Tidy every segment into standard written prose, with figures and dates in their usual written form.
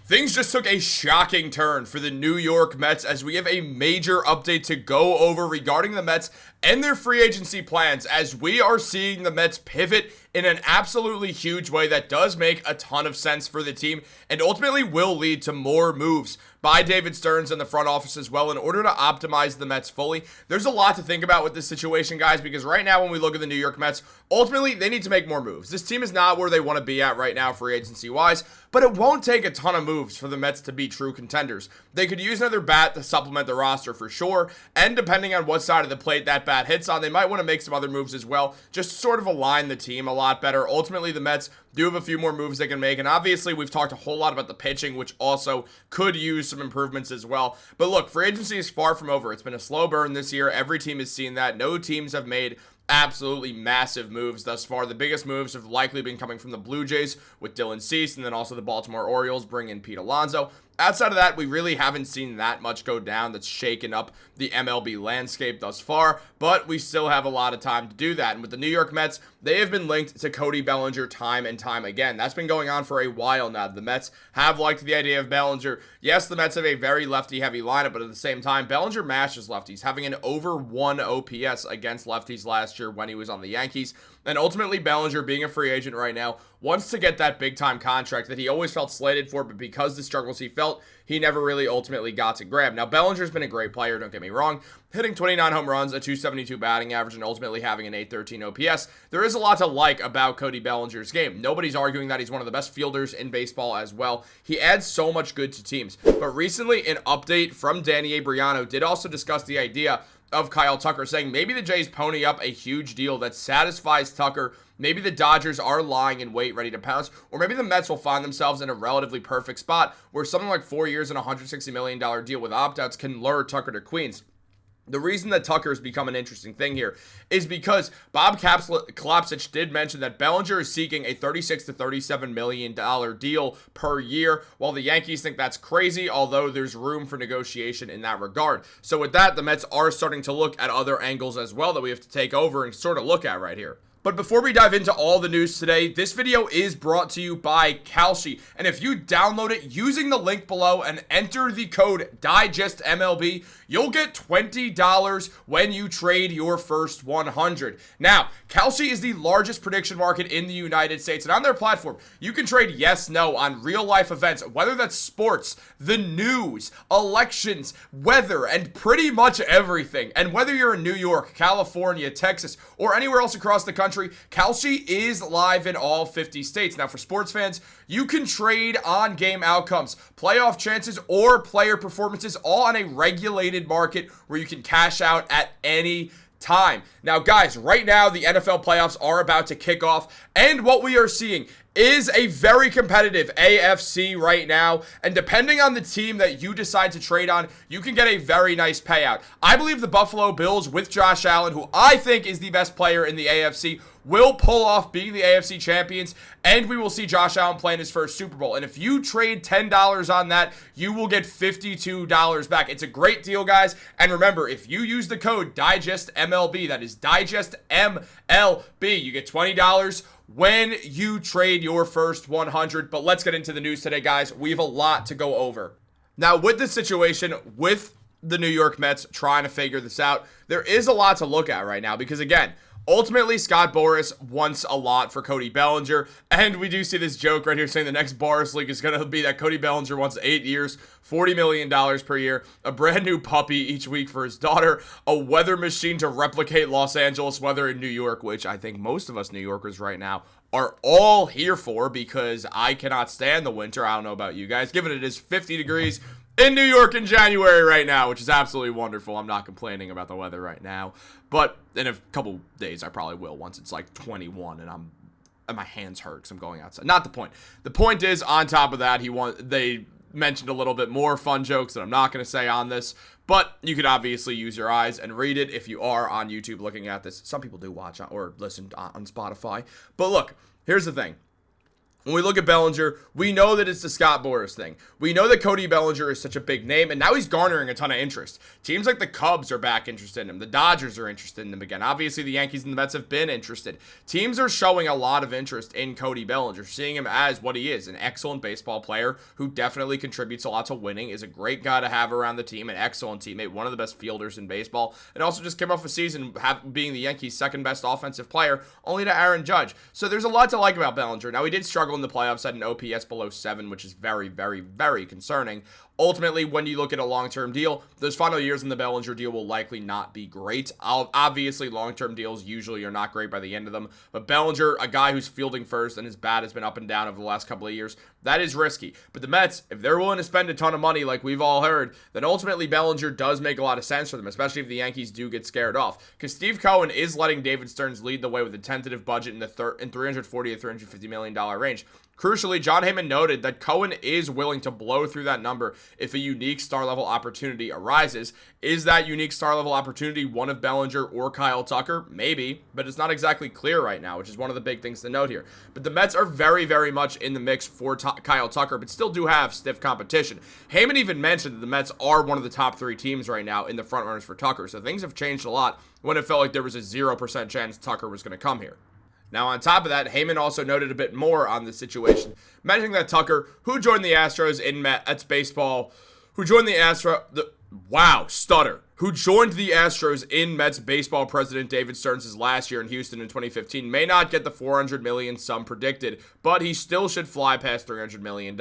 Things just took a shocking turn for the New York Mets as we have a major update to go over regarding the Mets and their free agency plans, as we are seeing the Mets pivot in an absolutely huge way that does make a ton of sense for the team and ultimately will lead to more moves by David Stearns and the front office as well in order to optimize the Mets fully. There's a lot to think about with this situation, guys, because right now when we look at the New York Mets, ultimately they need to make more moves. This team is not where they want to be at right now free agency wise, but it won't take a ton of moves for the Mets to be true contenders. They could use another bat to supplement the roster for sure, and depending on what side of the plate that bat hits on, they might want to make some other moves as well, just to sort of align the team a lot better. Ultimately, the Mets do have a few more moves they can make, and obviously we've talked a whole lot about the pitching, which also could use some improvements as well. But look, free agency is far from over. It's been a slow burn this year. Every team has seen that. No teams have made absolutely massive moves thus far. The biggest moves have likely been coming from the Blue Jays with Dylan Cease, and then also the Baltimore Orioles bring in Pete Alonso. Outside of that, we really haven't seen that much go down that's shaken up the MLB landscape thus far, but we still have a lot of time to do that. And with the New York Mets, they have been linked to Cody Bellinger time and time again. That's been going on for a while now. The Mets have liked the idea of Bellinger. Yes, the Mets have a very lefty-heavy lineup, but at the same time, Bellinger mashes lefties, having an over 1 OPS against lefties last year when he was on the Yankees. And ultimately, Bellinger, being a free agent right now, wants to get that big-time contract that he always felt slated for, but because the struggles he felt, he never really ultimately got to grab. Now, Bellinger's been a great player, don't get me wrong, hitting 29 home runs, a 272 batting average, and ultimately having an 813 OPS. There is a lot to like about Cody Bellinger's game. Nobody's arguing that he's one of the best fielders in baseball as well. He adds so much good to teams. But recently, an update from Danny Abriano did also discuss the idea of Kyle Tucker, saying maybe the Jays pony up a huge deal that satisfies Tucker. Maybe the Dodgers are lying in wait, ready to pounce, or maybe the Mets will find themselves in a relatively perfect spot where something like 4 years and $160 million deal with opt-outs can lure Tucker to Queens. The reason that Tucker has become an interesting thing here is because Bob Klapsich did mention that Bellinger is seeking a $36 to $37 million deal per year, while the Yankees think that's crazy, although there's room for negotiation in that regard. So with that, the Mets are starting to look at other angles as well that we have to take over and sort of look at right here. But before we dive into all the news today, this video is brought to you by Kalshi. And if you download it using the link below and enter the code DIGESTMLB, you'll get $20 when you trade your first 100. Now, Kalshi is the largest prediction market in the United States. And on their platform, you can trade yes, no on real life events, whether that's sports, the news, elections, weather, and pretty much everything. And whether you're in New York, California, Texas, or anywhere else across the country, Kalshi is live in all 50 states. Now, for sports fans, you can trade on game outcomes, playoff chances, or player performances, all on a regulated market where you can cash out at any time. Now, guys, right now, the NFL playoffs are about to kick off, and what we are seeing is a very competitive AFC right now, and depending on the team that you decide to trade on, you can get a very nice payout. I believe the Buffalo Bills with Josh Allen, who I think is the best player in the AFC, will pull off being the AFC champions, and we will see Josh Allen play in his first Super Bowl. And if you trade $10 on that, you will get $52 back. It's a great deal, guys. And remember, if you use the code DIGESTMLB, that is DIGESTMLB, you get $20 when you trade your first 100. But let's get into the news today, guys. We have a lot to go over. Now, with this situation, with the New York Mets trying to figure this out, there is a lot to look at right now because, again, ultimately, Scott Boras wants a lot for Cody Bellinger, and we do see this joke right here saying the next Boras leak is going to be that Cody Bellinger wants 8 years, $40 million per year, a brand new puppy each week for his daughter, a weather machine to replicate Los Angeles weather in New York, which I think most of us New Yorkers right now are all here for because I cannot stand the winter. I don't know about you guys, given it is 50 degrees in New York in January right now, which is absolutely wonderful. I'm not complaining about the weather right now, but in a couple days I probably will once it's like 21 and my hands hurt because I'm going outside. Not the point. The point is, on top of that, they mentioned a little bit more fun jokes that I'm not going to say on this, but you could obviously use your eyes and read it if you are on YouTube looking at this. Some people do watch or listen on Spotify, but look, here's the thing. When we look at Bellinger, we know that it's the Scott Boras thing. We know that Cody Bellinger is such a big name, and now he's garnering a ton of interest. Teams like the Cubs are back interested in him. The Dodgers are interested in him again. Obviously, the Yankees and the Mets have been interested. Teams are showing a lot of interest in Cody Bellinger, seeing him as what he is, an excellent baseball player who definitely contributes a lot to winning, is a great guy to have around the team, an excellent teammate, one of the best fielders in baseball, and also just came off a season being the Yankees' second best offensive player, only to Aaron Judge. So there's a lot to like about Bellinger. Now, he did struggle in the playoffs, had an OPS below 7, which is very, very, very concerning. Ultimately, when you look at a long-term deal, those final years in the Bellinger deal will likely not be great. Obviously, long-term deals usually are not great by the end of them, but Bellinger, a guy who's fielding first and his bat has been up and down over the last couple of years, that is risky. But the Mets, if they're willing to spend a ton of money like we've all heard, then ultimately Bellinger does make a lot of sense for them, especially if the Yankees do get scared off. Because Steve Cohen is letting David Stearns lead the way with a tentative budget in the $340 to $350 million range. Crucially, John Heyman noted that Cohen is willing to blow through that number if a unique star-level opportunity arises. Is that unique star-level opportunity one of Bellinger or Kyle Tucker? Maybe, but it's not exactly clear right now, which is one of the big things to note here. But the Mets are very, very much in the mix for Kyle Tucker, but still do have stiff competition. Heyman even mentioned that the Mets are one of the top 3 teams right now in the front runners for Tucker, so things have changed a lot when it felt like there was a 0% chance Tucker was going to come here. Now, on top of that, Heyman also noted a bit more on the situation, mentioning that Tucker, who joined the Astros in Mets baseball, who joined the Astros in Mets baseball president David Stearns' last year in Houston in 2015, may not get the $400 million some predicted, but he still should fly past $300 million.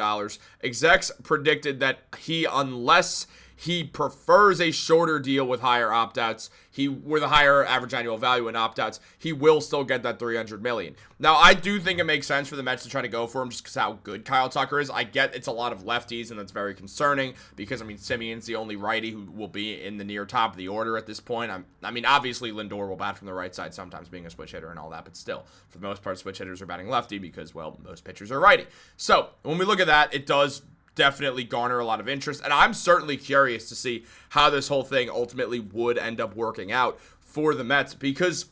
Execs predicted that unless he prefers a shorter deal with higher opt-outs, with a higher average annual value in opt-outs, he will still get that $300 million. Now, I do think it makes sense for the Mets to try to go for him just because how good Kyle Tucker is. I get it's a lot of lefties, and that's very concerning because, Simeon's the only righty who will be in the near top of the order at this point. Obviously, Lindor will bat from the right side sometimes being a switch hitter and all that, but still, for the most part, switch hitters are batting lefty because, well, most pitchers are righty. So, when we look at that, it does definitely garner a lot of interest, and I'm certainly curious to see how this whole thing ultimately would end up working out for the Mets, because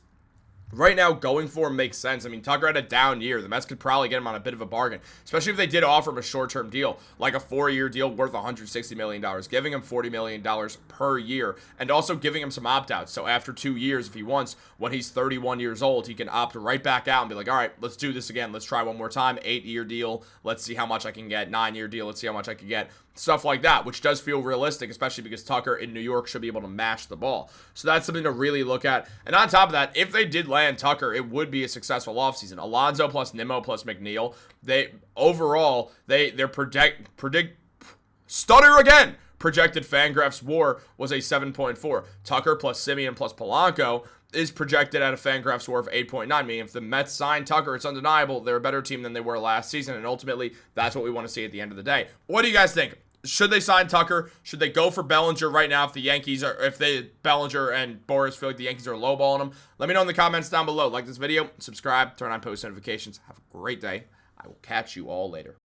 right now, going for him makes sense. Tucker had a down year. The Mets could probably get him on a bit of a bargain, especially if they did offer him a short-term deal, like a 4-year deal worth $160 million, giving him $40 million per year, and also giving him some opt-outs. So after 2 years, if he wants, when he's 31 years old, he can opt right back out and be like, all right, let's do this again. Let's try one more time. 8-year deal. Let's see how much I can get. 9-year deal. Let's see how much I can get. Stuff like that, which does feel realistic, especially because Tucker in New York should be able to mash the ball. So that's something to really look at. And on top of that, if they did land Tucker, it would be a successful offseason. Alonso plus Nimmo plus McNeil, projected Fangraphs WAR was a 7.4. Tucker plus Simeon plus Polanco is projected at a Fangraphs WAR of 8.9, meaning if the Mets sign Tucker, it's undeniable they're a better team than they were last season, and ultimately, that's what we want to see at the end of the day. What do you guys think? Should they sign Tucker? Should they go for Bellinger right now Bellinger and Boras feel like the Yankees are lowballing them? Let me know in the comments down below. Like this video, subscribe, turn on post notifications. Have a great day. I will catch you all later.